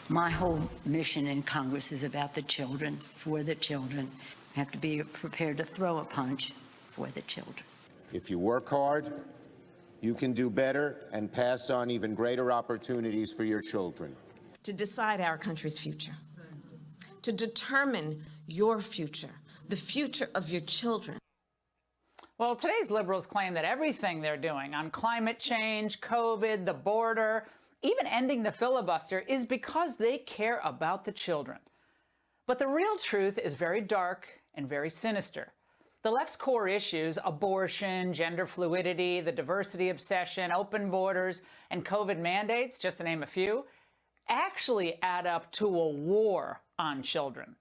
My whole mission in Congress is about the children, for the children. I have to be prepared to throw a punch for the children. If you work hard, you can do better and pass on even greater opportunities for your children. To decide our country's future, to determine your future, the future of your children. Well, today's liberals claim that everything they're doing on climate change, COVID, the border, even ending the filibuster is because they care about the children. But the real truth is very dark and very sinister. The left's core issues, abortion, gender fluidity, the diversity obsession, open borders, and COVID mandates, just to name a few, actually add up to a war on children.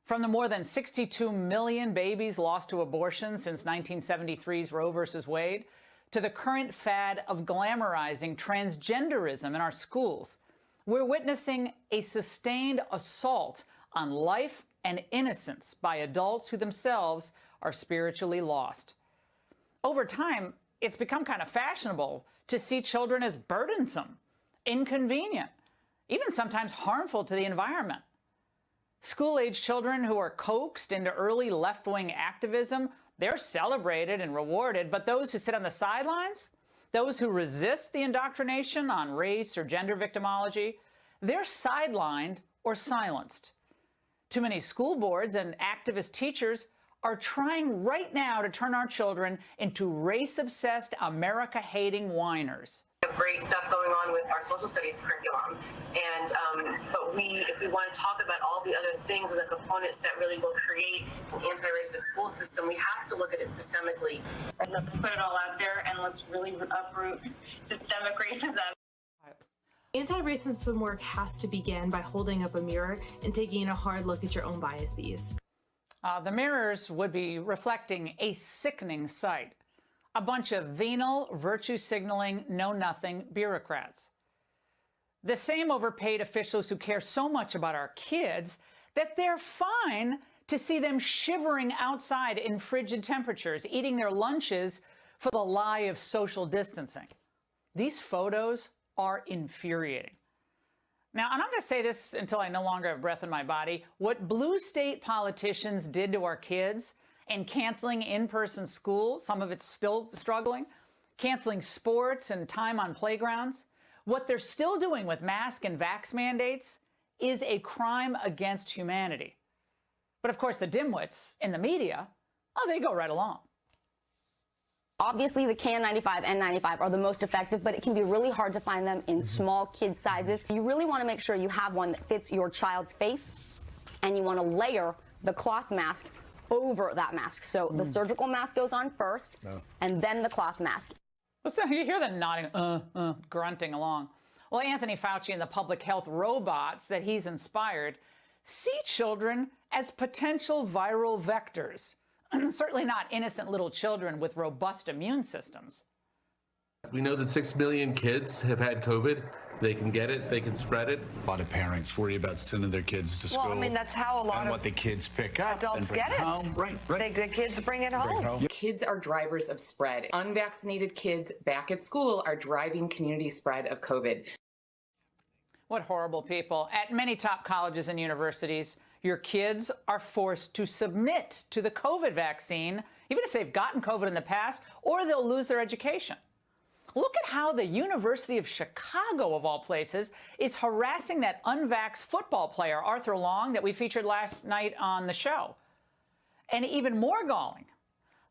From the more than 62 million babies lost to abortion since 1973's Roe versus Wade, to the current fad of glamorizing transgenderism in our schools, we're witnessing a sustained assault on life and innocence by adults who themselves are spiritually lost. Over time, it's become kind of fashionable to see children as burdensome, inconvenient, even sometimes harmful to the environment. School-age children who are coaxed into early left-wing activism, they're celebrated and rewarded, but those who sit on the sidelines, those who resist the indoctrination on race or gender victimology, they're sidelined or silenced. Too many school boards and activist teachers are trying right now to turn our children into race-obsessed, America-hating whiners. Great stuff going on with our social studies curriculum, and but if we want to talk about all the other things and the components that really will create an anti-racist school system, we have to look at it systemically. Let's put it all out there and let's really uproot systemic racism. Anti-racism work has to begin by holding up a mirror and taking a hard look at your own biases. The mirrors would be reflecting a sickening sight. A bunch of venal, virtue-signaling, know-nothing bureaucrats. The same overpaid officials who care so much about our kids that they're fine to see them shivering outside in frigid temperatures, eating their lunches for the lie of social distancing. These photos are infuriating. Now, and I'm going to say this until I no longer have breath in my body, what blue state politicians did to our kids and canceling in-person school, some of it's still struggling, canceling sports and time on playgrounds, what they're still doing with mask and vax mandates is a crime against humanity. But of course, the dimwits in the media, oh, they go right along. Obviously, the KN95, N95 are the most effective, but it can be really hard to find them in small kid sizes. You really want to make sure you have one that fits your child's face, and you want to layer the cloth mask over that mask. So the surgical mask goes on first, and then the cloth mask. Listen, you hear the nodding, grunting along. Well, Anthony Fauci and the public health robots that he's inspired see children as potential viral vectors. Certainly not innocent little children with robust immune systems. We know that 6 million kids have had COVID. They can get it, they can spread it. A lot of parents worry about sending their kids to school. Well, I mean, that's how a lot and of what the kids pick up. Adults get it. Home. Right. The kids bring it home. Yep. Kids are drivers of spread. Unvaccinated kids back at school are driving community spread of COVID. What horrible people. At many top colleges and universities, your kids are forced to submit to the COVID vaccine, even if they've gotten COVID in the past, or they'll lose their education. Look at how the University of Chicago, of all places, is harassing that unvaxxed football player, Arthur Long, that we featured last night on the show. And even more galling,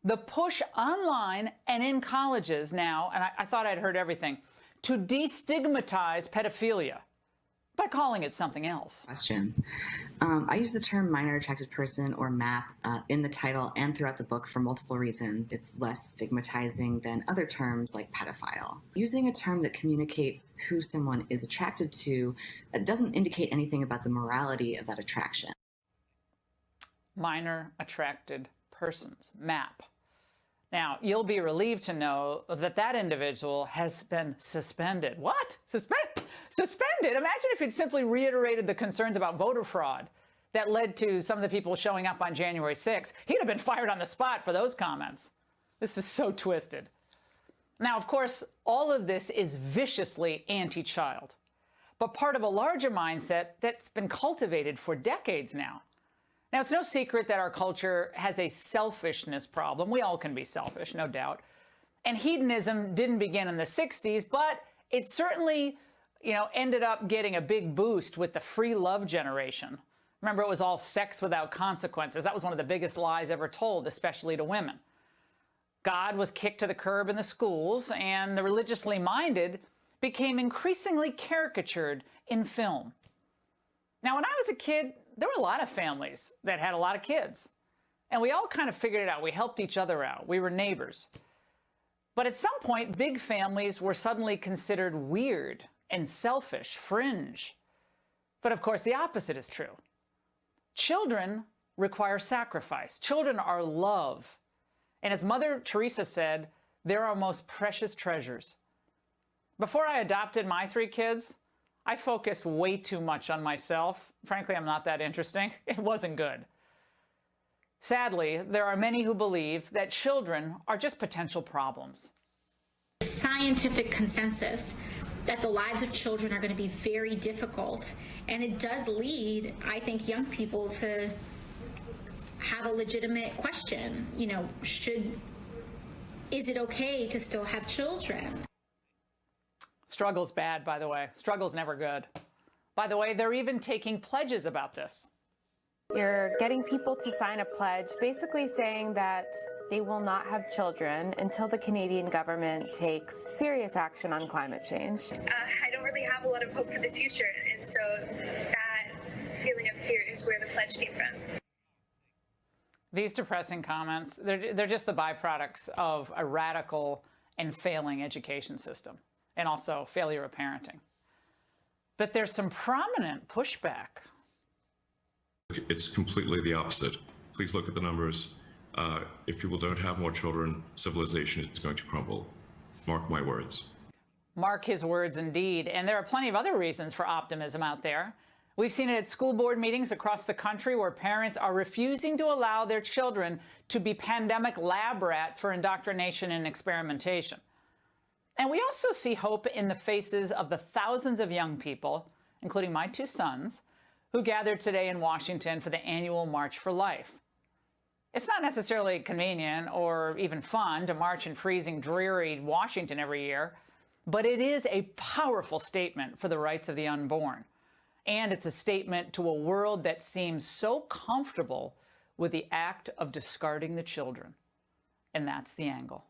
the push online and in colleges now, and I thought I'd heard everything, to destigmatize pedophilia by calling it something else. Question. I use the term minor attracted person or MAP in the title and throughout the book for multiple reasons. It's less stigmatizing than other terms like pedophile. Using a term that communicates who someone is attracted to doesn't indicate anything about the morality of that attraction. Minor attracted persons, MAP. Now, you'll be relieved to know that that individual has been suspended. What? Suspended? Imagine if he'd simply reiterated the concerns about voter fraud that led to some of the people showing up on January 6th. He'd have been fired on the spot for those comments. This is so twisted. Now, of course, all of this is viciously anti-child. but part of a larger mindset that's been cultivated for decades now. Now, it's no secret that our culture has a selfishness problem. We all can be selfish, no doubt. And hedonism didn't begin in the 60s, but it certainly, ended up getting a big boost with the free love generation. Remember, it was all sex without consequences. That was one of the biggest lies ever told, especially to women. God was kicked to the curb in the schools, and the religiously minded became increasingly caricatured in film. Now, when I was a kid, there were a lot of families that had a lot of kids, and we all kind of figured it out. We helped each other out. We were neighbors. But at some point, big families were suddenly considered weird and selfish, fringe. But of course, the opposite is true. Children require sacrifice. Children are love. And as Mother Teresa said, they're our most precious treasures. Before I adopted my 3 kids, I focused way too much on myself. Frankly, I'm not that interesting. It wasn't good. Sadly, there are many who believe that children are just potential problems. Scientific consensus that the lives of children are going to be very difficult, and it does lead, I think, young people to have a legitimate question. Is it okay to still have children? Struggle's bad, by the way. Struggle's never good. By the way, they're even taking pledges about this. You're getting people to sign a pledge basically saying that they will not have children until the Canadian government takes serious action on climate change. I don't really have a lot of hope for the future, and so that feeling of fear is where the pledge came from. These depressing comments, they're just the byproducts of a radical and failing education system, and also failure of parenting. But there's some prominent pushback. It's completely the opposite. Please look at the numbers. If people don't have more children, civilization is going to crumble. Mark my words. Mark his words indeed. And there are plenty of other reasons for optimism out there. We've seen it at school board meetings across the country where parents are refusing to allow their children to be pandemic lab rats for indoctrination and experimentation. And we also see hope in the faces of the thousands of young people, including my 2 sons, who gathered today in Washington for the annual March for Life. It's not necessarily convenient or even fun to march in freezing, dreary Washington every year, but it is a powerful statement for the rights of the unborn. And it's a statement to a world that seems so comfortable with the act of discarding the children. And that's the angle.